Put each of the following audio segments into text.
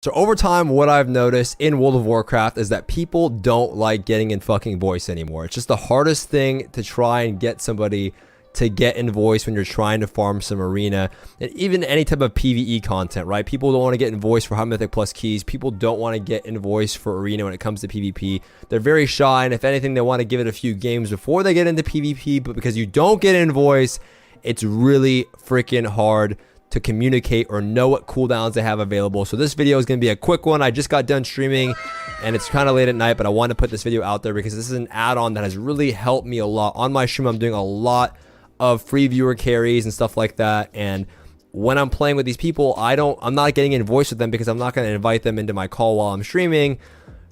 So over time, what I've noticed in World of Warcraft is that people don't like getting in fucking voice anymore. It's just the hardest thing to try and get somebody to get in voice when you're trying to farm some arena and even any type of PvE content, right? People don't want to get in voice for high mythic plus keys. People don't want to get in voice for arena when it comes to PvP. They're very shy, and if anything, they want to give it a few games before they get into PvP, but because you don't get in voice, it's really freaking hard to communicate or know what cooldowns they have available. So this video is going to be a quick one. I just got done streaming and it's kind of late at night, but I want to put this video out there because this is an add-on that has really helped me a lot. On my stream, I'm doing a lot of free viewer carries and stuff like that, and when I'm playing with these people, I'm not getting in voice with them because I'm not going to invite them into my call while I'm streaming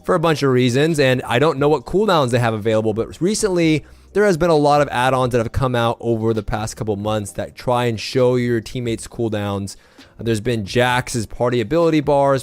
for a bunch of reasons, and I don't know what cooldowns they have available. But recently there has been a lot of add-ons that have come out over the past couple months that try and show your teammates cooldowns. There's been Jax's party ability bars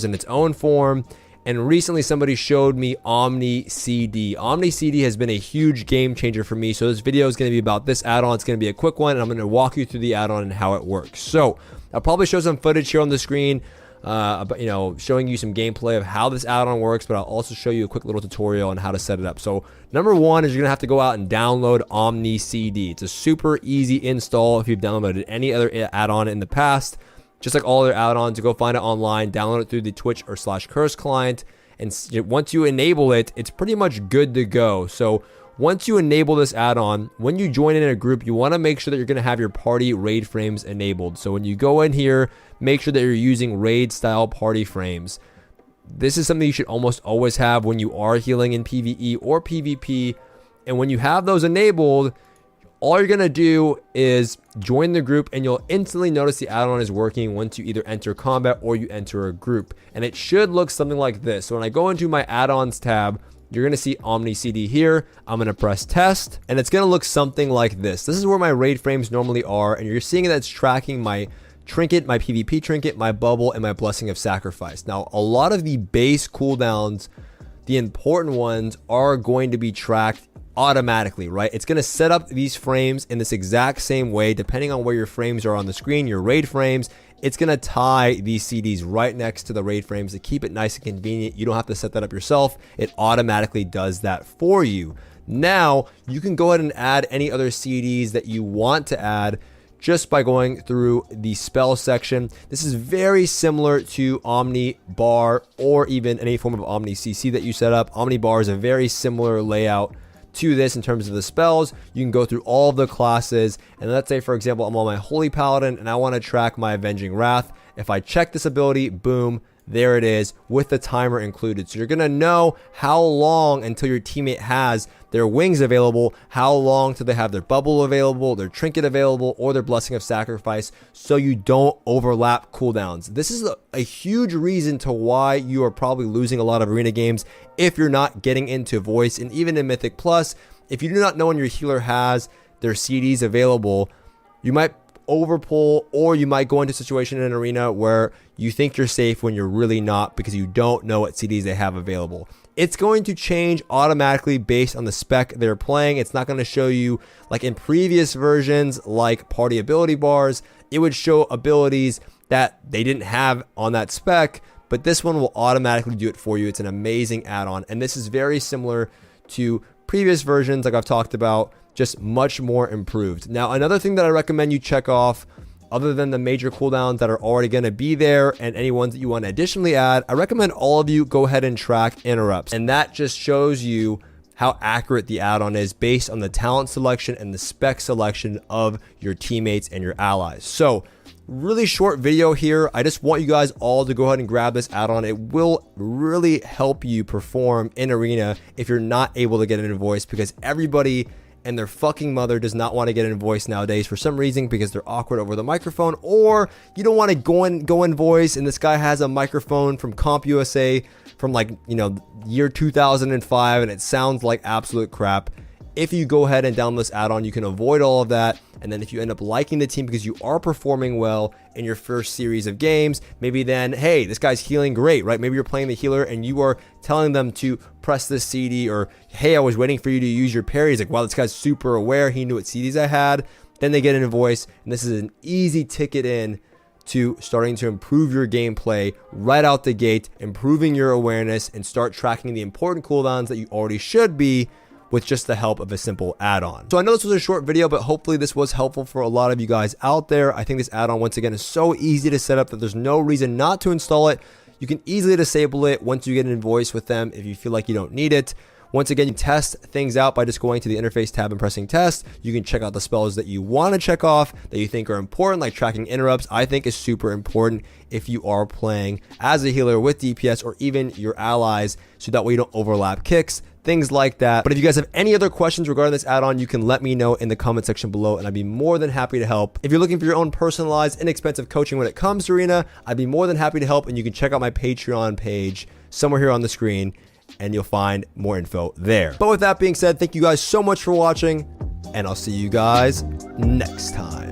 in its own form, and recently somebody showed me Omni CD. Omni CD has been a huge game changer for me, so this video is going to be about this add-on. It's going to be a quick one, and I'm going to walk you through the add-on and how it works. So I'll probably show some footage here on the screen, showing you some gameplay of how this add-on works, but I'll also show you a quick little tutorial on how to set it up. So number one is you're gonna have to go out and download Omni CD. It's a super easy install if you've downloaded any other add-on in the past. Just like all other add-ons, you go find it online, download it through the Twitch or /Curse client, and once you enable it, it's pretty much good to go. So once you enable this add-on, when you join in a group, you want to make sure that you're going to have your party raid frames enabled. So when you go in here, make sure that you're using raid style party frames. This is something you should almost always have when you are healing in PvE or PvP. And when you have those enabled, all you're going to do is join the group, and you'll instantly notice the add-on is working once you either enter combat or you enter a group. And it should look something like this. So when I go into my add-ons tab, you're going to see Omni CD here. I'm going to press test, and it's going to look something like this. This is where my raid frames normally are, and you're seeing that it's tracking my trinket, my PvP trinket, my bubble, and my blessing of sacrifice. Now, a lot of the base cooldowns, the important ones, are going to be tracked automatically, right? It's going to set up these frames in this exact same way, depending on where your frames are on the screen, your raid frames. It's going to tie these CDs right next to the raid frames to keep it nice and convenient. You don't have to set that up yourself. It automatically does that for you. Now, you can go ahead and add any other CDs that you want to add just by going through the spell section. This is very similar to Omni Bar or even any form of Omni CC that you set up. Omni Bar is a very similar layout to this in terms of the spells. You can go through all of the classes, and let's say for example I'm on my Holy Paladin and I want to track my Avenging Wrath. If I check this ability, boom, there it is with the timer included. So you're gonna know how long until your teammate has their wings available, how long till they have their bubble available, their trinket available, or their blessing of sacrifice, so you don't overlap cooldowns. This is a huge reason to why you are probably losing a lot of arena games if you're not getting into voice. And even in Mythic Plus, if you do not know when your healer has their CDs available, you might overpull, or you might go into a situation in an arena where you think you're safe when you're really not because you don't know what CDs they have available. It's going to change automatically based on the spec they're playing. It's not going to show you like in previous versions, like party ability bars. It would show abilities that they didn't have on that spec, but this one will automatically do it for you. It's an amazing add-on, and this is very similar to previous versions like I've talked about, just much more improved. Now, another thing that I recommend you check off, other than the major cooldowns that are already going to be there and any ones that you want to additionally add, I recommend all of you go ahead and track interrupts. And that just shows you how accurate the add-on is based on the talent selection and the spec selection of your teammates and your allies. So really short video here. I just want you guys all to go ahead and grab this add-on. It will really help you perform in arena if you're not able to get an invoice, because everybody and their fucking mother does not want to get in voice nowadays for some reason, because they're awkward over the microphone, or you don't want to go in voice and this guy has a microphone from CompUSA from like, year 2005 and it sounds like absolute crap. If you go ahead and download this add-on, you can avoid all of that. And then if you end up liking the team because you are performing well in your first series of games, maybe then, hey, this guy's healing great, right? Maybe you're playing the healer and you are telling them to press this CD, or, hey, I was waiting for you to use your parry. He's like, wow, this guy's super aware. He knew what CDs I had. Then they get in a voice, and this is an easy ticket in to starting to improve your gameplay right out the gate, improving your awareness, and start tracking the important cooldowns that you already should be with just the help of a simple add-on. So I know this was a short video, but hopefully this was helpful for a lot of you guys out there. I think this add-on, once again, is so easy to set up that there's no reason not to install it. You can easily disable it once you get an invoice with them if you feel like you don't need it. Once again, you test things out by just going to the interface tab and pressing test. You can check out the spells that you want to check off that you think are important, like tracking interrupts. I think is super important if you are playing as a healer with DPS or even your allies, so that way you don't overlap kicks, things like that. But if you guys have any other questions regarding this add-on, you can let me know in the comment section below, and I'd be more than happy to help. If you're looking for your own personalized, inexpensive coaching when it comes to Arena, I'd be more than happy to help, and you can check out my Patreon page somewhere here on the screen, and you'll find more info there. But with that being said, thank you guys so much for watching, and I'll see you guys next time.